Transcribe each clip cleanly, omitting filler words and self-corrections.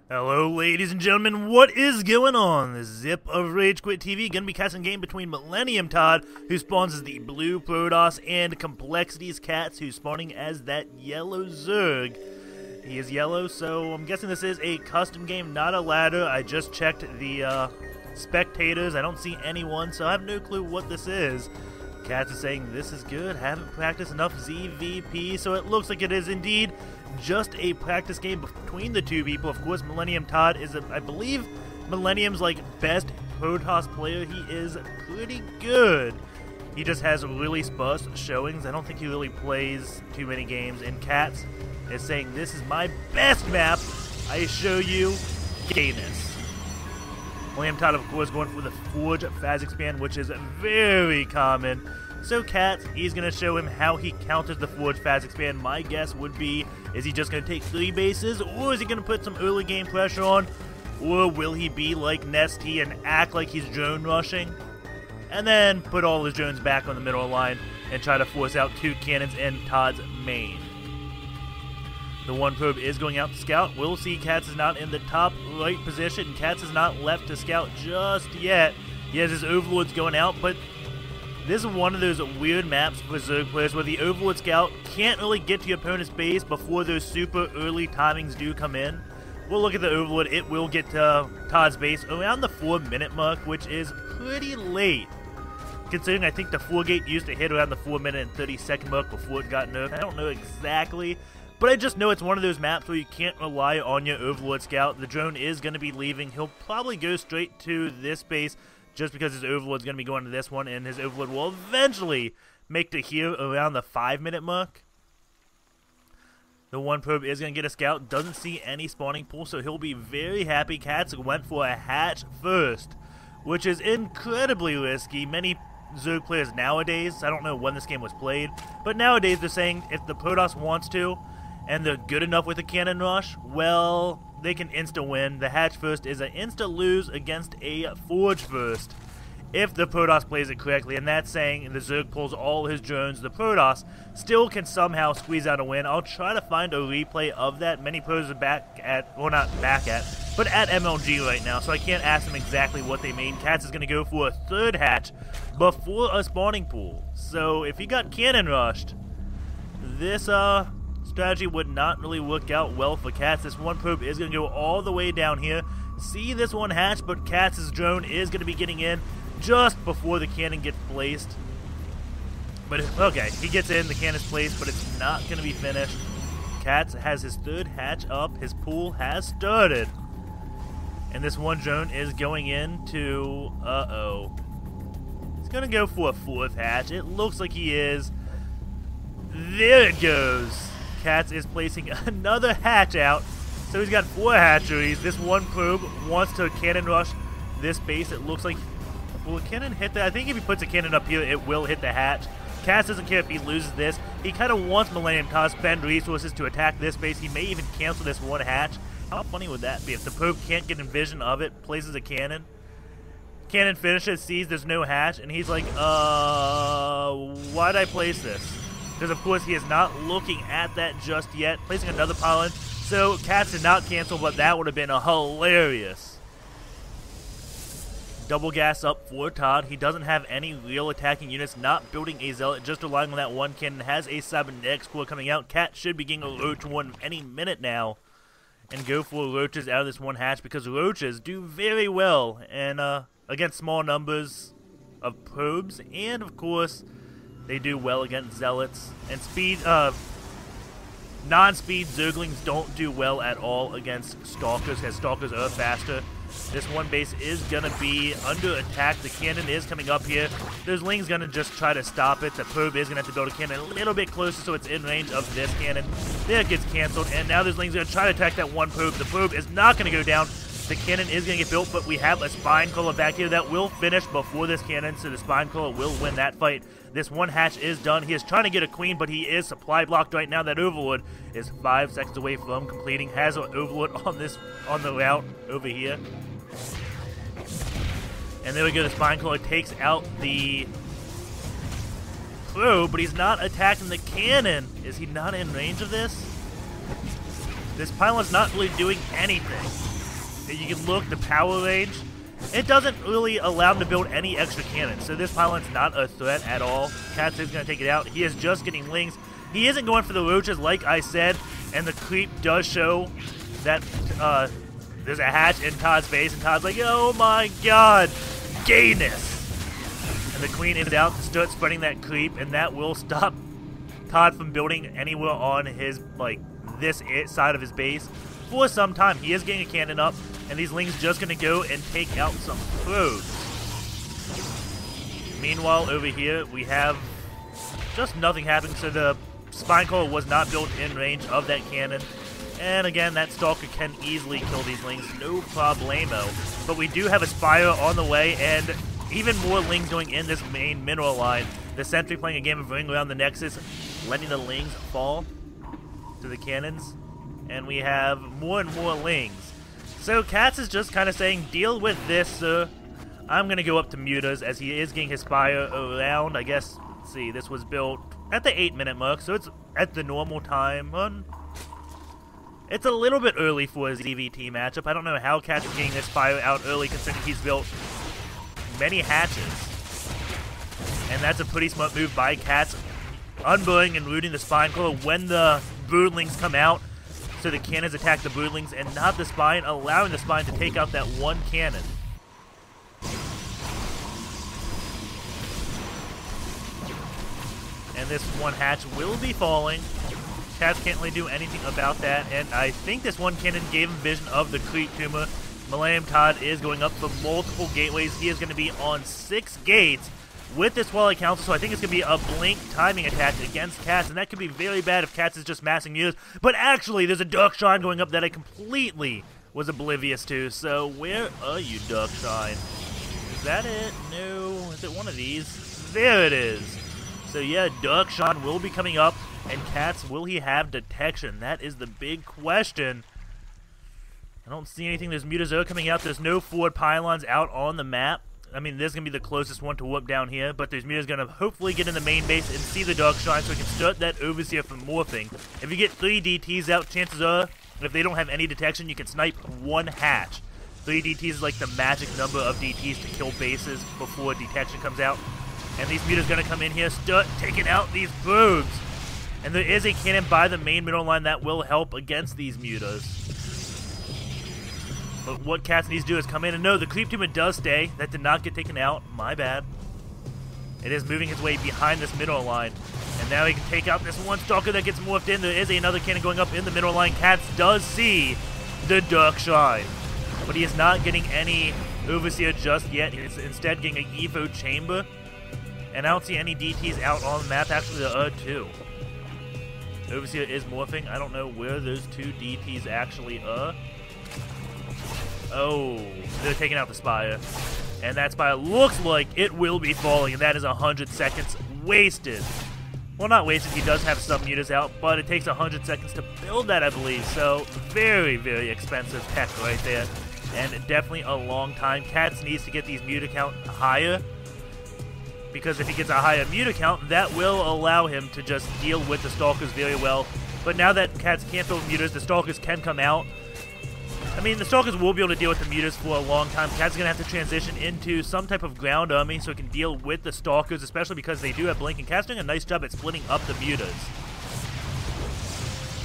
Hello ladies and gentlemen, what is going on? This is Zip of RageQuitTV, gonna be casting a game between Millenium.Tod, who spawns as the blue Protoss, and coL.Catz, who's spawning as that yellow Zerg. He is yellow, so I'm guessing this is a custom game, not a ladder. I just checked the spectators, I don't see anyone, so I have no clue what this is. Catz is saying this is good, haven't practiced enough ZVP, so it looks like it is indeed just a practice game between the two people. Of course, Millenium.Tod is, I believe, Millennium's best Protoss player. He is pretty good. He just has really sparse showings. I don't think he really plays too many games. And Catz is saying, this is my best map. I show you gayness. Millenium.Tod, of course, going for the Forge Phase Expand, which is very common. So Catz, he's going to show him how he counters the Forge Phase Expand. My guess would be, is he just going to take 3 bases, or is he going to put some early game pressure on, or will he be like Nesty and act like he's drone rushing, and then put all his drones back on the middle line and try to force out 2 cannons in Todd's main. The one probe is going out to scout. We'll see Catz is not in the top right position. Catz is not left to scout just yet. He has his overlords going out, but this is one of those weird maps for Zerg players where the Overlord Scout can't really get to your opponent's base before those super early timings do come in. We'll look at the Overlord. It will get to Todd's base around the 4-minute mark, which is pretty late, considering I think the 4-gate used to hit around the 4-minute and 30-second mark before it got nerfed. I don't know exactly, but I just know it's one of those maps where you can't rely on your Overlord Scout. The drone is going to be leaving. He'll probably go straight to this base, just because his Overlord's going to be going to this one, and his Overlord will eventually make to here around the 5-minute mark. The one probe is going to get a scout, doesn't see any spawning pool, so he'll be very happy. Catz went for a hatch first, which is incredibly risky. Many Zerg players nowadays, I don't know when this game was played, but nowadays they're saying if the Protoss wants to, and they're good enough with a cannon rush, well, they can insta-win. The hatch first is an insta-lose against a forge first, if the Protoss plays it correctly, and that's saying the Zerg pulls all his drones. The Protoss still can somehow squeeze out a win. I'll try to find a replay of that. Many pros are back at, well, not back at, but at MLG right now, so I can't ask them exactly what they mean. Catz is going to go for a 3rd hatch before a spawning pool. So if he got cannon rushed, this strategy would not really work out well for Catz. This one probe is going to go all the way down here. See this one hatch, but Katz's drone is going to be getting in just before the cannon gets placed. But okay, he gets in, the cannon's placed, but it's not going to be finished. Catz has his 3rd hatch up. His pool has started. And this one drone is going into, he's going to go for a 4th hatch. It looks like he is. There it goes. Catz is placing another hatch out, so he's got 4 hatcheries. This one probe wants to cannon rush this base. It looks like, will a cannon hit that? I think if he puts a cannon up here, it will hit the hatch. Catz doesn't care if he loses this. He kind of wants Millenium.Tod to spend resources to attack this base. He may even cancel this one hatch. How funny would that be if the probe can't get in vision of it, places a cannon? Cannon finishes, sees there's no hatch, and he's like, why'd I place this? Because, of course, he is not looking at that just yet. Placing another pylon. So, Catz did not cancel, but that would have been a hilarious. Double gas up for Todd. He doesn't have any real attacking units. Not building a Zealot. Just relying on that one cannon. Has a cybernetics core coming out. Catz should be getting a Roach one any minute now. And go for Roaches out of this one hatch. Because Roaches do very well. And against small numbers of probes. And, of course, they do well against Zealots. And speed, non-speed Zerglings don't do well at all against Stalkers, because Stalkers are faster. This one base is going to be under attack. The cannon is coming up here. Those Lings going to just try to stop it. The probe is going to have to build a cannon a little bit closer so it's in range of this cannon. There it gets canceled, and now those Lings are going to try to attack that one probe. The probe is not going to go down. The cannon is going to get built, but we have a Spine Crawler back here that will finish before this cannon, so the Spine Crawler will win that fight. This one hatch is done. He is trying to get a queen, but he is supply blocked right now. That Overlord is 5 seconds away from completing. Has an Overlord on the route over here. And there we go. The Spine Crawler takes out the probe, but he's not attacking the cannon. Is he not in range of this? This pylon's not really doing anything. you can look, the power range, it doesn't really allow him to build any extra cannons. So this pylon's not a threat at all. Catz is going to take it out. He is just getting lings. He isn't going for the roaches, like I said, and the creep does show that there's a hatch in Todd's face, and Todd's like, oh my god, gayness. And the queen is out to start spreading that creep, and that will stop Todd from building anywhere on his, like, this side of his base for some time. He is getting a cannon up, and these lings just going to go and take out some probes. Meanwhile, over here, we have just nothing happening, so the spine coil was not built in range of that cannon. And again, that Stalker can easily kill these lings, no problemo. But we do have a Spire on the way, and even more lings going in this main mineral line. The Sentry playing a game of ring around the Nexus, letting the lings fall to the cannons. And we have more and more lings. So Catz is just kind of saying, deal with this, sir. I'm going to go up to Mutas as he is getting his Spire around. I guess, let's see, this was built at the 8-minute mark, so it's at the normal time. It's a little bit early for a ZVT matchup. I don't know how Catz is getting this Spire out early, considering he's built many hatches. And that's a pretty smart move by Catz, unburring and looting the spine coil when the broodlings come out, so the cannons attack the broodlings and not the spine, allowing the spine to take out that one cannon. And this one hatch will be falling. Catz can't really do anything about that, and I think this one cannon gave him vision of the creep tumor. Millenium.Tod is going up for multiple gateways. He is going to be on 6 gates with this Twilight Council, so I think it's going to be a blink timing attack against Catz, and that could be very bad if Catz is just massing mutas. But actually, there's a Darkshine going up that I completely was oblivious to. So where are you, Darkshine? Is that it? No. Is it one of these? There it is. So yeah, Darkshine will be coming up, and Catz, will he have detection? That is the big question. I don't see anything. There's Mutazilla coming out. There's no forward pylons out on the map. I mean, this is going to be the closest one to whoop down here, but there's Muta's going to hopefully get in the main base and see the Darkshine so we can start that Overseer from morphing. If you get 3 DTs out, chances are, if they don't have any detection, you can snipe 1 hatch. 3 DTs is like the magic number of DTs to kill bases before detection comes out. And these Muta's going to come in here, start taking out these probes. And there is a cannon by the main middle line that will help against these Mutas. But what Catz needs to do is come in, and no, the creep tumor does stay. That did not get taken out. My bad. It is moving his way behind this middle line. And now he can take out this one Stalker that gets morphed in. There is another cannon going up in the middle line. Catz does see the Darkshine, but he is not getting any Overseer just yet. He's instead getting an Evo Chamber. And I don't see any DTs out on the map. Actually, there are 2. Overseer is morphing. I don't know where those 2 DTs actually are. Oh, they're taking out the Spire. And that Spire looks like it will be falling, and that is 100 seconds wasted. Well, not wasted, he does have some mutas out, but it takes 100 seconds to build that, I believe. So, very, very expensive tech right there. And definitely a long time. Catz needs to get these muta count higher, because if he gets a higher muta count, that will allow him to just deal with the Stalkers very well. But now that Catz can't build mutas, the Stalkers can come out. I mean, the Stalkers will be able to deal with the mutas for a long time. Catz is going to have to transition into some type of ground army so he can deal with the Stalkers, especially because they do have Blink, and Catz doing a nice job at splitting up the mutas.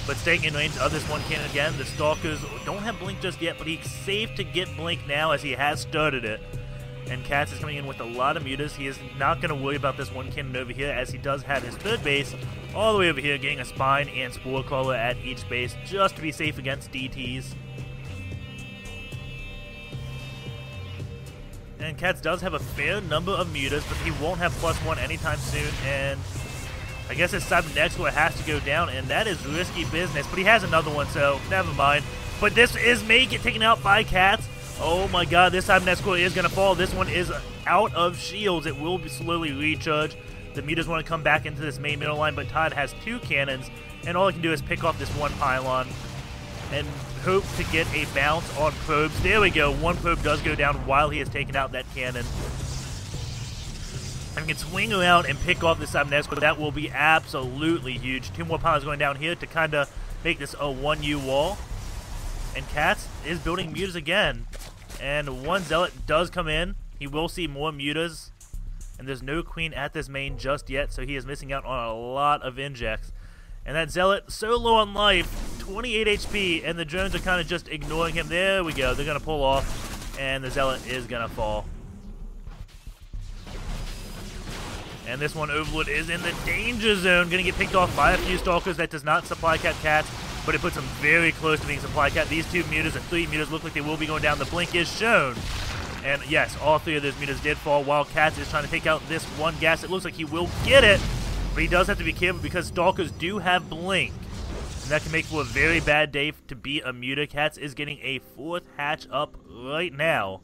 But staying in range of this one cannon again, the Stalkers don't have Blink just yet, but he's safe to get Blink now as he has started it. And Catz is coming in with a lot of mutas. He is not going to worry about this one cannon over here, as he does have his third base all the way over here, getting a Spine and Spore Crawler at each base just to be safe against DTs. And Catz does have a fair number of mutas, but he won't have +1 anytime soon, and I guess his Cybernex has to go down, and that is risky business, but he has another one, so never mind. But this may get taken out by Catz. Oh my god, this Cybernex is going to fall. This one is out of shields. It will be slowly recharge. The mutas want to come back into this main middle line, but Todd has 2 cannons, and all he can do is pick off this one pylon and hope to get a bounce on probes. There we go. One probe does go down while he has taken out that cannon. And we can swing around and pick off the Cybernex, but that will be absolutely huge. 2 more pylons going down here to kind of make this a 1U wall. And Catz is building mutas again. And one Zealot does come in. He will see more mutas. And there's no Queen at this main just yet, so he is missing out on a lot of injects. And that Zealot, so low on life, 28 HP, and the drones are kind of just ignoring him. There we go. They're going to pull off, and the Zealot is going to fall. And this one, Overlord, is in the danger zone. Going to get picked off by a few Stalkers. That does not supply Catz, but it puts him very close to being supply cat. These two mutas and 3 mutas look like they will be going down. The blink is shown. And yes, all 3 of those mutas did fall while Catz is trying to take out this one gas. It looks like he will get it, but he does have to be careful because Stalkers do have blink. And that can make for a very bad day to beat a muta. Catz is getting a 4th hatch up right now.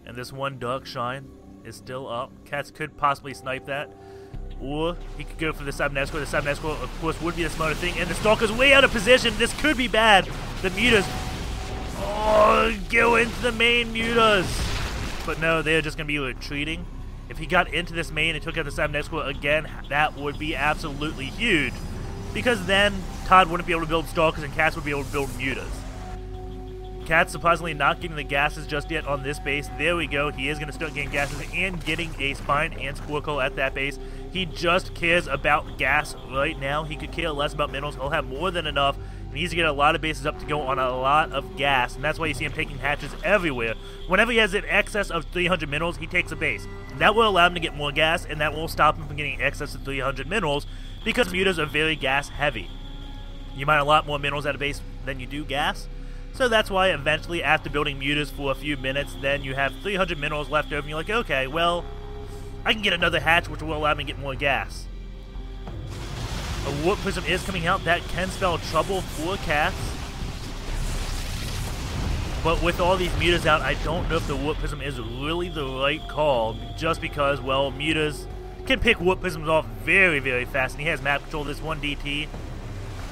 And this one Dark Shine is still up. Catz could possibly snipe that. Or he could go for the Cyber Escort. The Cyber Escort, of course, would be the smarter thing. And the Stalker's way out of position. This could be bad. The mutas... Oh, go into the main mutas. But no, they're just going to be retreating. If he got into this main and took out the Cyber Escort again, that would be absolutely huge. Because then Todd wouldn't be able to build Stalkers and Catz would be able to build mutas. Catz surprisingly not getting the gases just yet on this base. There we go. He is going to start getting gases and getting a Spine and Spore Coil at that base. He just cares about gas right now. He could care less about minerals. He'll have more than enough. He needs to get a lot of bases up to go on a lot of gas, and that's why you see him taking hatches everywhere. Whenever he has an excess of 300 minerals, he takes a base. That will allow him to get more gas, and that will stop him from getting excess of 300 minerals because mutas are very gas heavy. You mine a lot more minerals at a base than you do gas. So that's why eventually, after building mutas for a few minutes, then you have 300 minerals left over, and you're like, okay, well, I can get another hatch, which will allow me to get more gas. A Warp Prism is coming out. That can spell trouble for Catz. But with all these mutas out, I don't know if the Warp Prism is really the right call, just because, well, mutas can pick Warp Prisms off very, very fast, and he has map control. This one DT,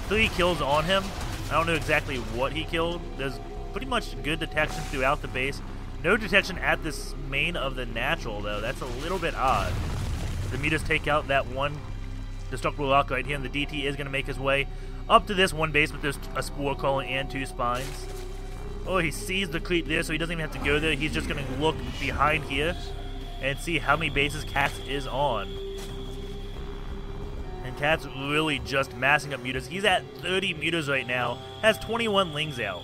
3 kills on him. I don't know exactly what he killed. There's pretty much good detection throughout the base. No detection at this main of the natural, though. That's a little bit odd. The mutas take out that one Destructible Lock right here, and the DT is going to make his way up to this one base, but there's a Spore Coil and 2 Spines. Oh, he sees the creep there, so he doesn't even have to go there. He's just going to look behind here and see how many bases Catz is on. And Catz really just massing up mutas. He's at 30 mutas right now, has 21 lings out.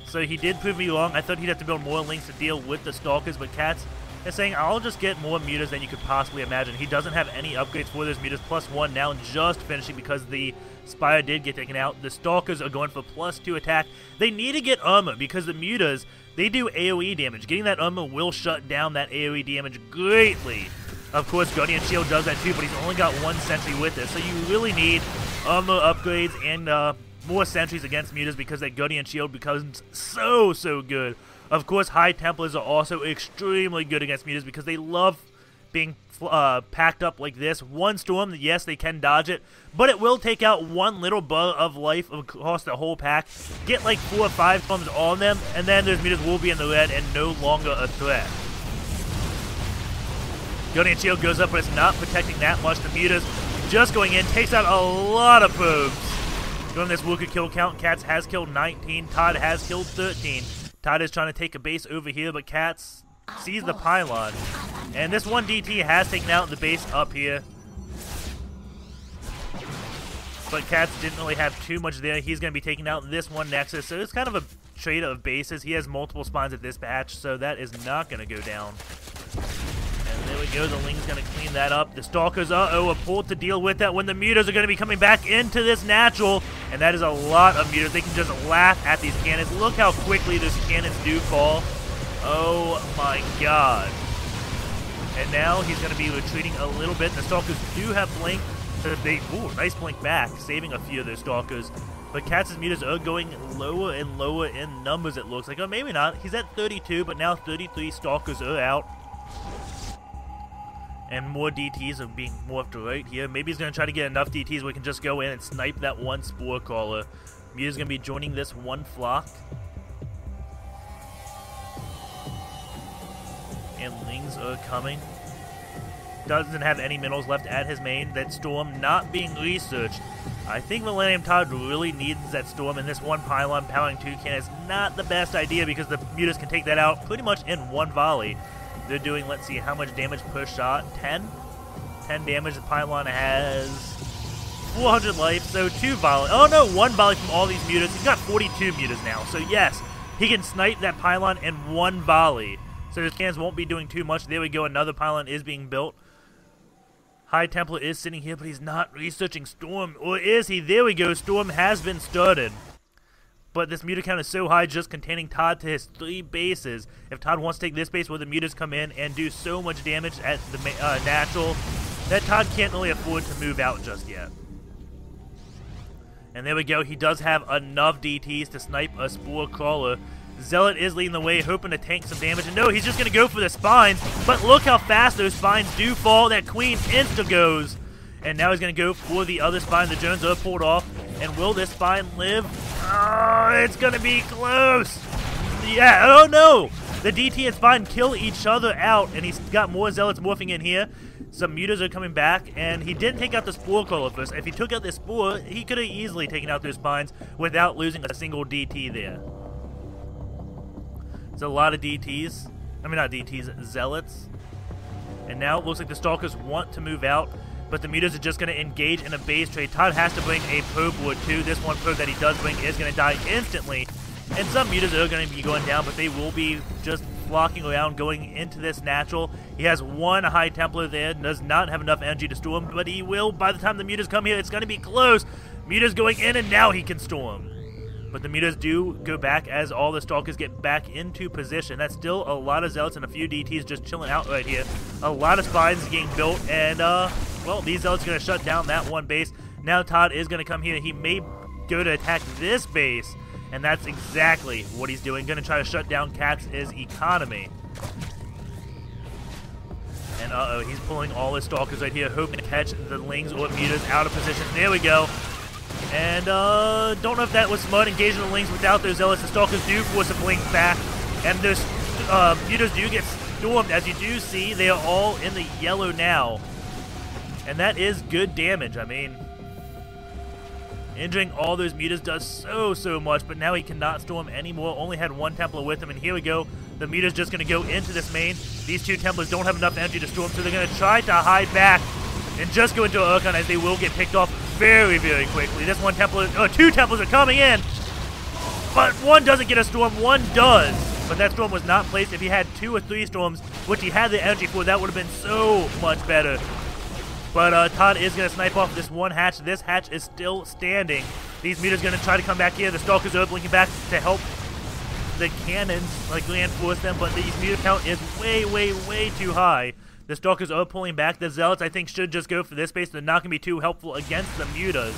So he did prove me wrong. I thought he'd have to build more lings to deal with the Stalkers, but Catz is saying, I'll just get more mutas than you could possibly imagine. He doesn't have any upgrades for those mutas. +1 now, just finishing because the Spire did get taken out. The Stalkers are going for +2 attack. They need to get armor because the mutas, they do AoE damage. Getting that armor will shut down that AoE damage greatly. Of course, Guardian Shield does that too, but he's only got 1 sentry with it. So you really need armor upgrades and more sentries against mutas because that Guardian Shield becomes so good. Of course, High Templars are also extremely good against mutas because they love being packed up like this. One storm, yes, they can dodge it, but it will take out one little bar of life across the whole pack. Get like 4 or 5 storms on them, and then those mutas will be in the red and no longer a threat. Guardian Shield goes up, but it's not protecting that much. The mutas just going in, takes out a lot of probes. During this Wooker kill count, Catz has killed 19, Todd has killed 13. Todd is trying to take a base over here, but Catz sees the pylon. And this one DT has taken out the base up here. But Catz didn't really have too much there. He's going to be taking out this one Nexus. So it's kind of a trade of bases. He has multiple spines at this batch, so that is not going to go down. And there we go. The Ling's going to clean that up. The Stalkers, are pulled to deal with that when the mutas are going to be coming back into this natural. And that is a lot of mutas. They can just laugh at these cannons. Look how quickly these cannons do fall. Oh my god. And now he's going to be retreating a little bit. The Stalkers do have blink. So ooh, nice blink back, saving a few of those Stalkers. But Catz's mutas are going lower and lower in numbers, it looks like. Oh, maybe not. He's at 32, but now 33 Stalkers are out. And more DTs are being morphed right here. Maybe he's going to try to get enough DTs where we can just go in and snipe that one Spore Caller. Muta's going to be joining this one flock. And Lings are coming. Doesn't have any minerals left at his main. That Storm not being researched. I think Millenium.Tod really needs that Storm, and this one pylon powering Toucan is not the best idea because the Mutas can take that out pretty much in one volley. They're doing, let's see, how much damage per shot? 10? 10 damage. The pylon has 400 life, so 2 volley. Oh no, 1 volley from all these Mutas. He's got 42 Mutas now, so yes, he can snipe that pylon in 1 volley. So his cans won't be doing too much. There we go, another pylon is being built. High Templar is sitting here, but he's not researching Storm. Or is he? There we go. Storm has been started. But this Muta count is so high, just containing Tod to his 3 bases. If Tod wants to take this base where the Mutas come in and do so much damage at the natural, that Tod can't really afford to move out just yet. And there we go. He does have enough DTs to snipe a Spore Crawler. Zealot is leading the way, hoping to tank some damage. And no, he's just going to go for the spines. But look how fast those spines do fall. That Queen insta-goes. And now he's going to go for the other spine. The Jones are pulled off. And will this spine live? Oh, it's going to be close. Yeah, oh no. The DT and spine kill each other out. And he's got more Zealots morphing in here. Some Mutas are coming back. And he didn't take out the Spore Crawler first. If he took out the Spore, he could have easily taken out those spines without losing a single DT there. A lot of DTs. I mean, not DTs, Zealots. And now it looks like the Stalkers want to move out, but the Mutas are just going to engage in a base trade. Tod has to bring a probe wood too. This one probe that he does bring is going to die instantly. And some Mutas are going to be going down, but they will be just flocking around going into this natural. He has 1 High Templar there, does not have enough energy to storm, but he will by the time the Mutas come here. It's going to be close. Mutas going in, and now he can storm. But the Mutas do go back as all the Stalkers get back into position. That's still a lot of Zealots and a few DTs just chilling out right here. A lot of spines getting built, and, well, these Zealots are going to shut down that one base. Now Tod is going to come here. He may go to attack this base, and that's exactly what he's doing. Going to try to shut down Katz's economy. And, uh-oh, he's pulling all his Stalkers right here, hoping to catch the Lings or Mutas out of position. There we go. And, don't know if that was smart engaging the Lings without those Zealots. The Stalkers do force a blink back, and those Mutas do get stormed. As you do see, they are all in the yellow now. And that is good damage. I mean, injuring all those Mutas does so much, but now he cannot storm anymore. Only had 1 Templar with him, and here we go. The Muta's just going to go into this main. These 2 Templars don't have enough energy to storm, so they're going to try to hide back and just go into Urkon, as they will get picked off very quickly. This 1 Templar, 2 Templars are coming in, but 1 doesn't get a storm, 1 does. But that storm was not placed. If he had 2 or 3 storms, which he had the energy for, that would have been so much better. But Tod is going to snipe off this 1 hatch. This hatch is still standing. These Mutas going to try to come back here. The Stalkers are blinking back to help the cannons, like, reinforce them, but the Muta count is way too high. The Stalkers are pulling back. The Zealots, I think, should just go for this base. They're not going to be too helpful against the Mutas.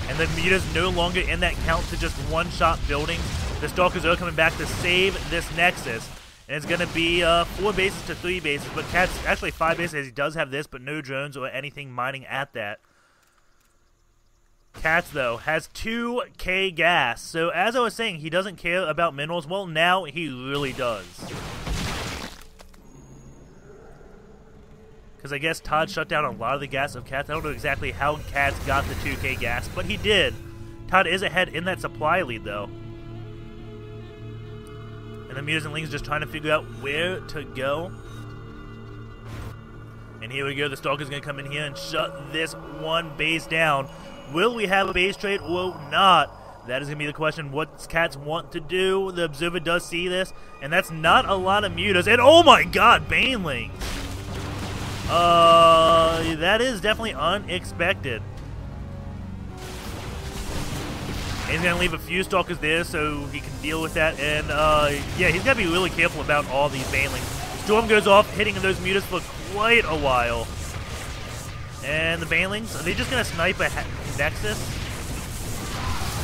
And the Mutas no longer in that count to just one-shot buildings. The Stalkers are coming back to save this Nexus. And it's going to be 4 bases to 3 bases. But Catz, actually 5 bases. He does have this, but no drones or anything mining at that. Catz, though, has 2k gas. So, as I was saying, he doesn't care about minerals. Well, now he really does. Because I guess Tod shut down a lot of the gas of Catz. I don't know exactly how Catz got the 2k gas, but he did. Tod is ahead in that supply lead, though. And the Mutas and Lings just trying to figure out where to go. And here we go. The Stalker's going to come in here and shut this 1 base down. Will we have a base trade or not? That is going to be the question. What does Catz want to do? The Observer does see this, and that's not a lot of Mutas. And oh my god, Banelings! That is definitely unexpected. He's going to leave a few Stalkers there so he can deal with that. And, yeah, he's got to be really careful about all these Banelings. Storm goes off, hitting those Mutas for quite a while. And the Banelings, are they just going to snipe a Nexus?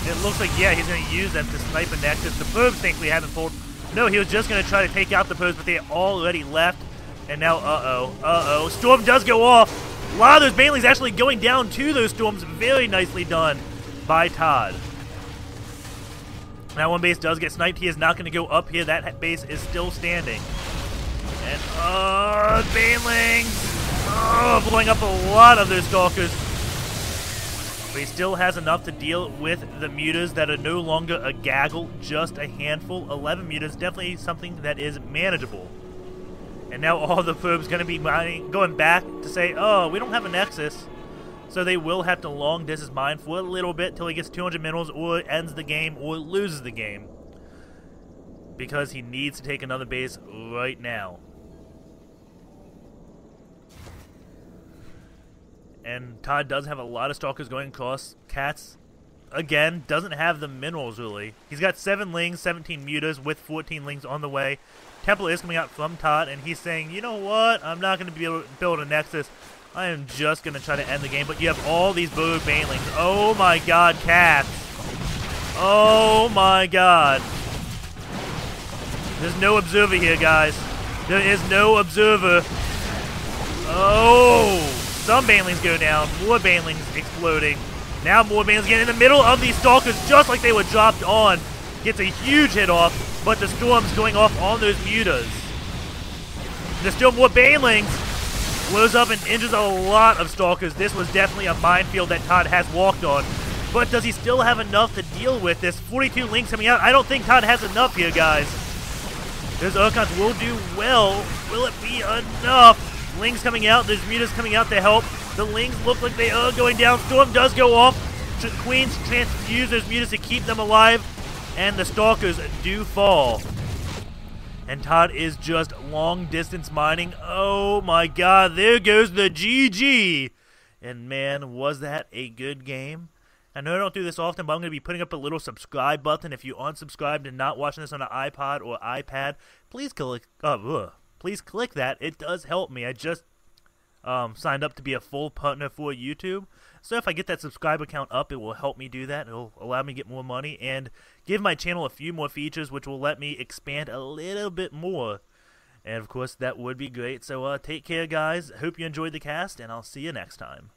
It looks like, yeah, he's going to use them to snipe a Nexus. The probes thankfully haven't pulled. No, he was just going to try to take out the probes, but they already left. And now, Storm does go off. A lot of those Banelings actually going down to those Storms. Very nicely done by Tod. Now 1 base does get sniped. He is not going to go up here. That base is still standing. And, Banelings. Blowing up a lot of those Stalkers. But he still has enough to deal with the mutas that are no longer a gaggle, just a handful. 11 mutas, definitely something that is manageable. And now all the probes going to be going back to say, oh, we don't have a Nexus. So they will have to long distance mine for a little bit till he gets 200 minerals or ends the game or loses the game. Because he needs to take another base right now. And Todd does have a lot of stalkers going across. Catz, again, doesn't have the minerals really. He's got 7 lings, 17 mutas with 14 lings on the way. Temple is coming out from Todd, and he's saying, you know what? I'm not going to be able to build a Nexus. I am just going to try to end the game. But you have all these blue banelings. Oh my god, Catz. Oh my god. There's no observer here, guys. There is no observer. Oh! Some banelings go down. More banelings exploding. Now more banelings get in the middle of these stalkers just like they were dropped on. Gets a huge hit off, but the storm's going off on those mutas. There's still more banelings. Blows up and injures a lot of stalkers. This was definitely a minefield that Todd has walked on. But does he still have enough to deal with this? 42 links coming out. I don't think Todd has enough here, guys. Those Archons will do well. Will it be enough? Lings coming out. There's mutas coming out to help. The Lings look like they are going down. Storm does go off. Queens transfuse those mutas to keep them alive. And the Stalkers do fall. And Todd is just long distance mining. Oh my god, there goes the GG. And man, was that a good game. I know I don't do this often, but I'm going to be putting up a little subscribe button. If you aren't subscribed and not watching this on an iPod or iPad, please click that. It does help me. I just signed up to be a full partner for YouTube. So if I get that subscribe account up, it will help me do that. It will allow me to get more money and give my channel a few more features, which will let me expand a little bit more. And of course, that would be great. So take care, guys. Hope you enjoyed the cast, and I'll see you next time.